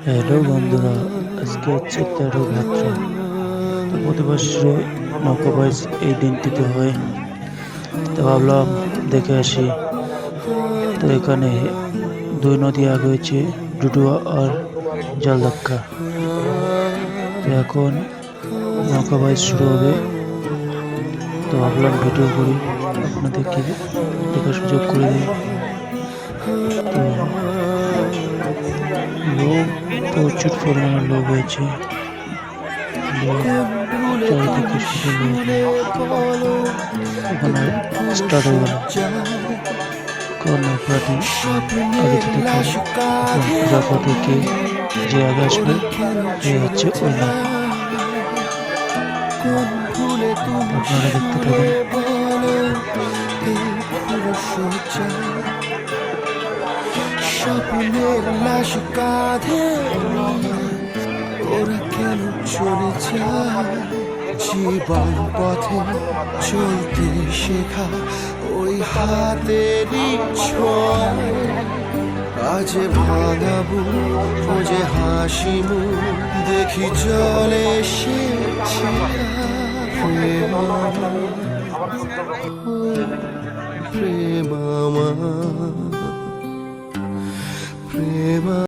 Hello বন্ধুরা, আজকে হচ্ছে 13 ভাদ্র। তো প্রতি বছরে নৌকা বাইচ এই দিনটিতে হয়। তো ভাবলাম দেখে আসি। তো এখানে দুই নদী আগে হয়েছে, ডুডুয়া আর জলধাক্কা। তো এখন নৌকা বাইচ শুরু হবে। তো ভাবলাম ভিডিও করি, আপনাদেরকে দেখার সুযোগ করে দিই। তো লোক প্রচুর পরিমাণে লোক হয়েছে। লোক চারিদিকে শুধু লোক। ওখানে স্টার্ট হয়ে গেল। কোন নৌকাটি আগে যেতে পারে, এখন ঘোরার পথে কে যে আগে আসবে এ হচ্ছে ওই নৌকা। আপনারা দেখতে থাকুন। স্বপ্নের লাশ কাঁধে ওরা কেন চলে যায়? জীবন পথে চলতে শেখা ওই হাতেরই ছোঁয়ায়। আজ ভাঙাবো যে হাসি মুখ দেখি চলে এসেছে প্রেম, প্রেম আমার প্রেম।